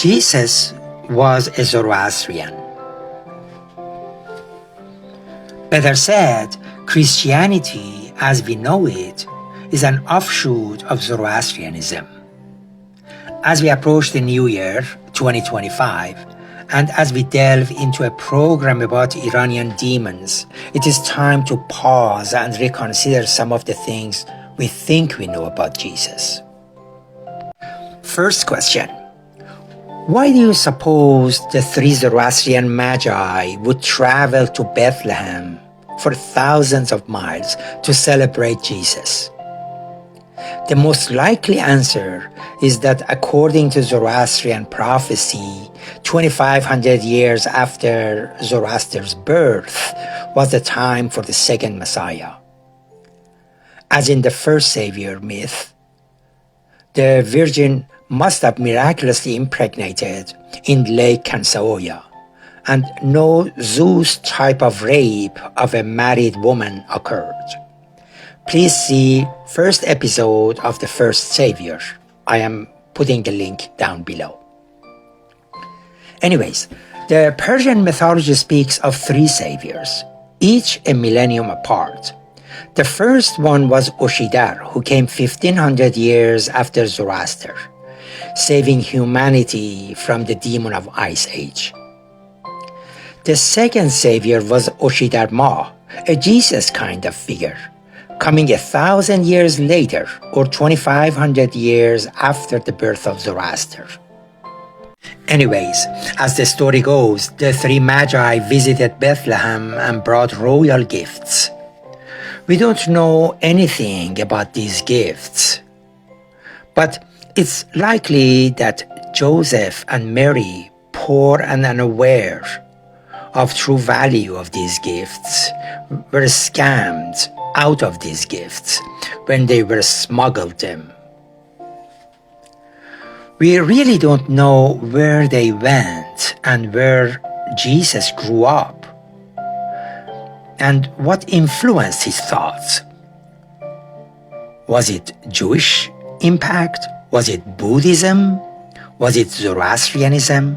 Jesus was a Zoroastrian. Better said, Christianity as we know it is an offshoot of Zoroastrianism. As we approach the new year, 2025, and as we delve into a program about Iranian demons, it is time to pause and reconsider some of the things we think we know about Jesus. First question. Why do you suppose the three Zoroastrian Magi would travel to Bethlehem for thousands of miles to celebrate Jesus? The most likely answer is that according to Zoroastrian prophecy, 2,500 years after Zoroaster's birth was the time for the second Messiah. As in the first Savior myth, the Virgin must have miraculously impregnated in Lake Kansaoya, and no Zeus type of rape of a married woman occurred. Please see first episode of the first Savior. I am putting the link down below. Anyways, the Persian mythology speaks of three saviors, each a millennium apart. The first one was Oshidar, who came 1500 years after Zoroaster, saving humanity from the demon of Ice Age. The second savior was Oshidar Ma, a Jesus kind of figure, coming 1,000 years later, or 2,500 years after the birth of Zoroaster. Anyways, as the story goes, the three Magi visited Bethlehem and brought royal gifts. We don't know anything about these gifts, but it's likely that Joseph and Mary, poor and unaware of true value of these gifts, were scammed out of these gifts when they were smuggled them. We really don't know where they went and where Jesus grew up and what influenced his thoughts. Was it Jewish impact? Was it Buddhism? Was it Zoroastrianism?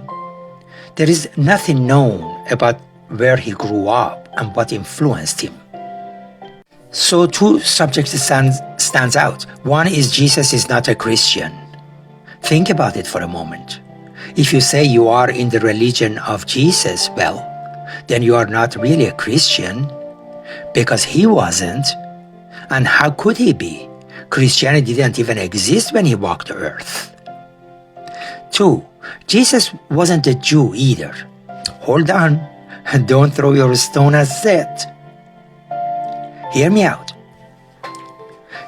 There is nothing known about where he grew up and what influenced him. So two subjects stands out. One is Jesus is not a Christian. Think about it for a moment. If you say you are in the religion of Jesus, well, then you are not really a Christian, because he wasn't. And how could he be? Christianity didn't even exist when he walked the earth. 2. Jesus wasn't a Jew either. Hold on, don't throw your stone at Seth. Hear me out.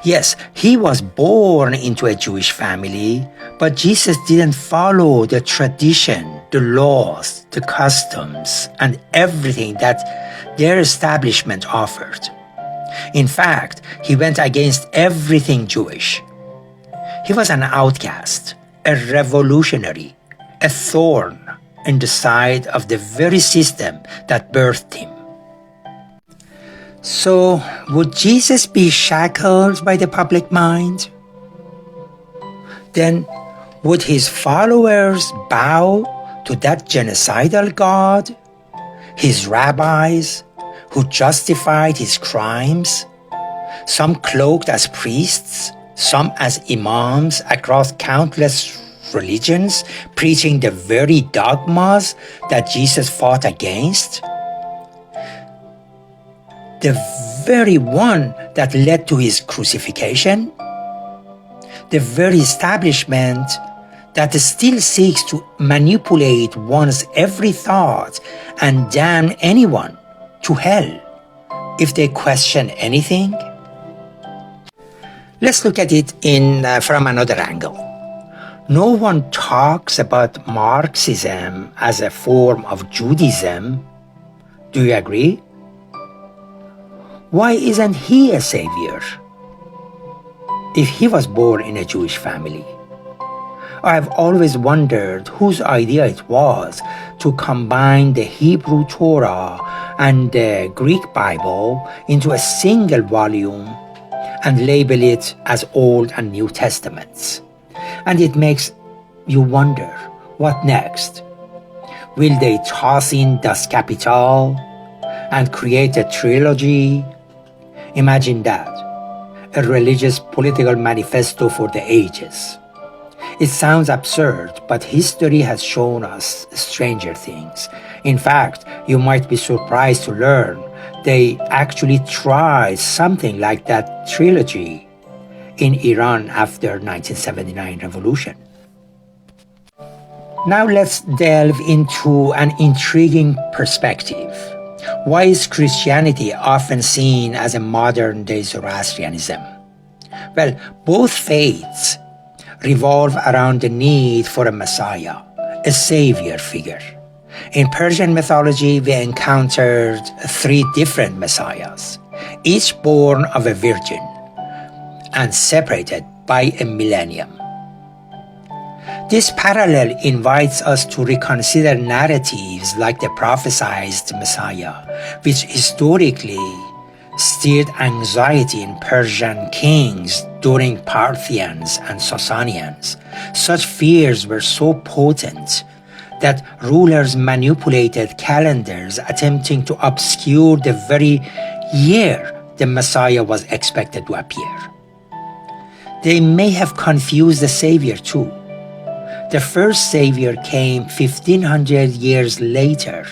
Yes, he was born into a Jewish family, but Jesus didn't follow the tradition, the laws, the customs, and everything that their establishment offered. In fact, he went against everything Jewish. He was an outcast, a revolutionary, a thorn in the side of the very system that birthed him. So, would Jesus be shackled by the public mind? Then, would his followers bow to that genocidal God? His rabbis, who justified his crimes? Some cloaked as priests, some as imams across countless religions, preaching the very dogmas that Jesus fought against? The very one that led to his crucifixion? The very establishment that still seeks to manipulate one's every thought and damn anyone to hell if they question anything? Let's look at it from another angle. No one talks about Marxism as a form of Judaism. Do you agree? Why isn't he a savior if he was born in a Jewish family? I have always wondered whose idea it was to combine the Hebrew Torah and the Greek Bible into a single volume and label it as Old and New Testaments. And it makes you wonder, What next? Will they toss in Das Kapital and create a trilogy? Imagine that, a religious political manifesto for the ages. It sounds absurd, but history has shown us stranger things. In fact, you might be surprised to learn they actually tried something like that trilogy in Iran after 1979 revolution. Now let's delve into an intriguing perspective. Why is Christianity often seen as a modern-day Zoroastrianism? Well, both faiths revolve around the need for a Messiah, a savior figure. In Persian mythology, we encountered 3 different messiahs, each born of a virgin and separated by a millennium. This parallel invites us to reconsider narratives like the prophesied Messiah, which historically stirred anxiety in Persian kings during Parthians and Sasanians. Such fears were so potent that rulers manipulated calendars attempting to obscure the very year the Messiah was expected to appear. They may have confused the Savior too. The first Savior came 1500 years later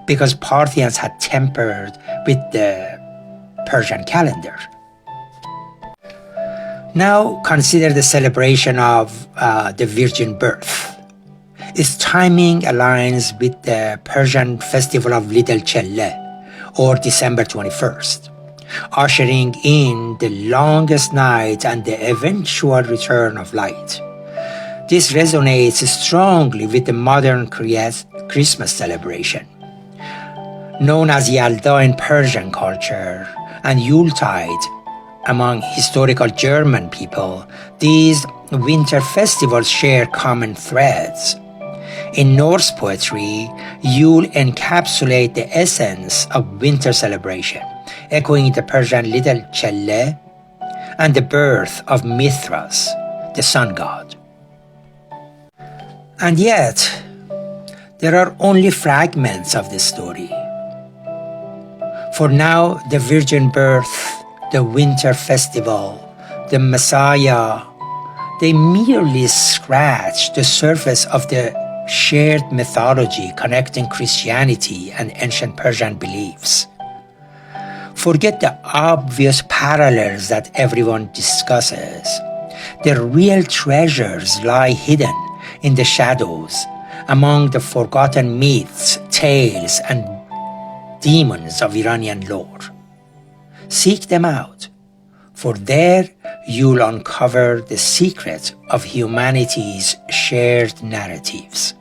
because Parthians had tampered with the Persian calendar. Now consider the celebration of the virgin birth. Its timing aligns with the Persian festival of Little Chelle, or December 21st, ushering in the longest night and the eventual return of light. This resonates strongly with the modern Christmas celebration, known as Yalda in Persian culture and Yuletide among historical German people. These winter festivals share common threads. In Norse poetry, Yule encapsulates the essence of winter celebration, echoing the Persian Little Chelle and the birth of Mithras, the sun god. And yet, there are only fragments of the story. For now, the virgin birth, the winter festival, the Messiah, they merely scratch the surface of the shared mythology connecting Christianity and ancient Persian beliefs. Forget the obvious parallels that everyone discusses. The real treasures lie hidden in the shadows, among the forgotten myths, tales, and demons of Iranian lore. Seek them out, for there you'll uncover the secret of humanity's shared narratives.